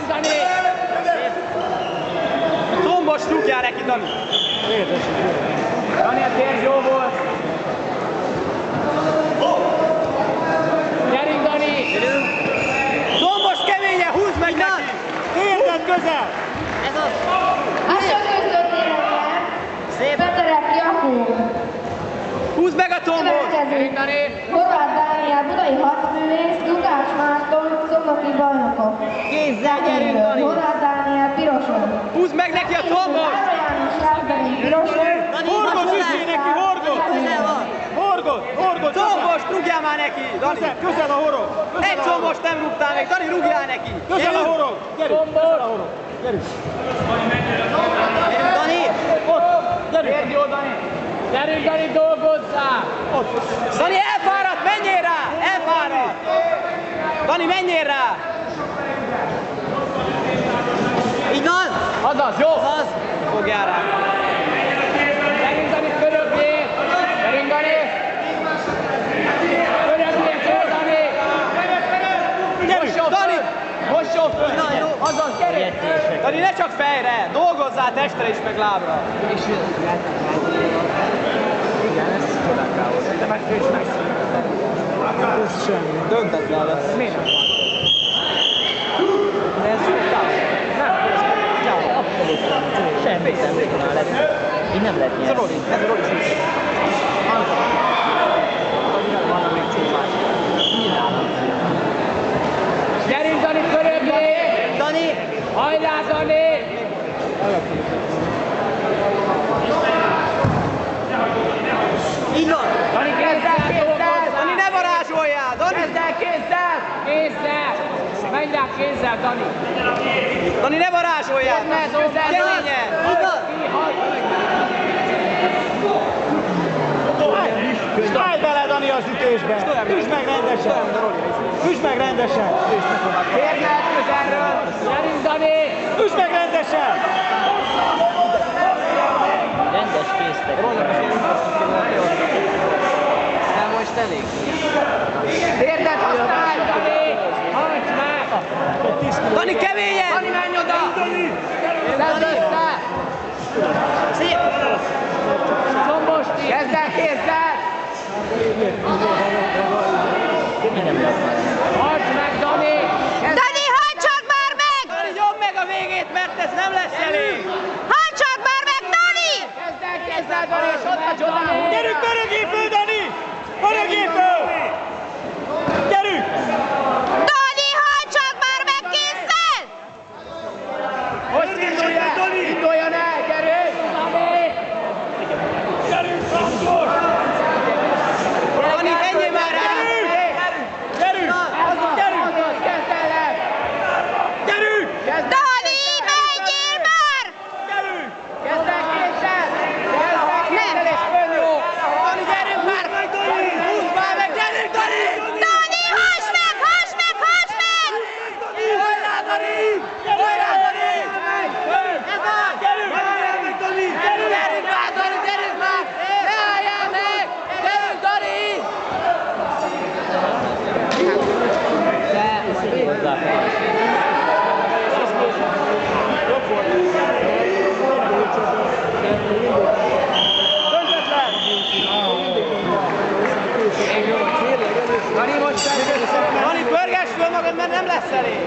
Dani! Tombos rúgjál neki, Dani! Dani, a térd jó volt! Gyerünk, Dani! Tombos keményen, húzd meg neki! Érded közel! Ez az! Szép! Peterek Jakub! Húzd meg a tombos! Gyerünk, Dani! Horváth Dániel, budai harcművész, Lukács Márton, szolnoki bajnokok. Kézzel gyerünk, Dani! Horváth Dániel, piroson. Húzd meg neki a tombos! Lára János Lászlói, piroson. Horgot üssé neki, horgot! Közel van! Horgot! Tombos, rúgjál már neki! Dani! Közel a horog! Egy tombos nem rúgtál meg, Dani, rúgjál neki! Közel a horog! Gyerünk! Közel a horog! Gyerünk! Gyerünk, Dani! Ott! Gyerünk! Térd jó, Dani! Gyerünk, Dani, dolgozzál! Ott! Dani, elfáradt, menjél rá! Elfáradt! Dani, menjél rá! Így van! Azaz, jó! Az! Fogjál rá! Gyerünk, Dani, köröbbjél! Gyerünk, Dani! Köröbbjél, föl, Dani! Dani! Mossol föl! Na, jó. Azaz, gyerünk! Dani, ne csak fejre! Dolgozzál testre is, meg lábra! Igen, ez csodálkához. De meg ő is megszűnt. Ez semmi. Döntetlen lesz. Miért nem van? De ez távol. Nem, ez abszolút semmi nem lesz. Így nem lehet Ez a nyerni. Roli, ez a Roli szűk. Valami csúmás. Gyerünk, Dani, köröbbjél! Dani! Hajrá, Dani! Így van! Dani, kézzel, kézzel! Dani, ne varázsoljál! Dani! Kézzel, kézzel! Kézzel! Menj rá kézzel, Dani! Dani, ne varázsoljál! Keményen! Állj bele, Dani, az ütésbe! Üsd meg rendesen! Üsd meg rendesen! Térd meg közelről! Gyerünk, Dani! Üsd meg rendesen! Rendes késztek. De most elég. Térdet használj, Dani! Hajts meg! Dani, keményen! Dani, menj oda! Szedd össze! Szép! Combos, kezd el kézzel! Hajts meg, Dani! Dani, hagyd csak már meg! Dani, nyomd meg a végét, mert ez nem lesz elég! Hagyd csak már meg, Dani! Kezd el kézzel, Dani, és ott a csodául! Gyerünk, pörögjél föl, Dani! Pörögjél föl! Gyerünk! Dani, hagyd csak már meg kézzel! Most induljon el, gyerünk! Dani! Dani, menjél már rá! Gyerünk! Gyerünk! Kezd el! Gyerünk! Dani, menjél már! Gyerünk! Kezd el kézzel! Kézzel és fönn jó! Dani, gyerünk már! Húzd már meg, gyerünk, Dani! Dani, hagyd meg, hagyd meg, hagyd meg! Hajrá, Dani! Hajrá, Dani! Ez az! Gyerünk! Gyerünk már, Dani, gyerünk már! Ne álljál meg! Gyerünk, Dani! Dani, most Dani, pörgess föl magad, mert nem lesz elég!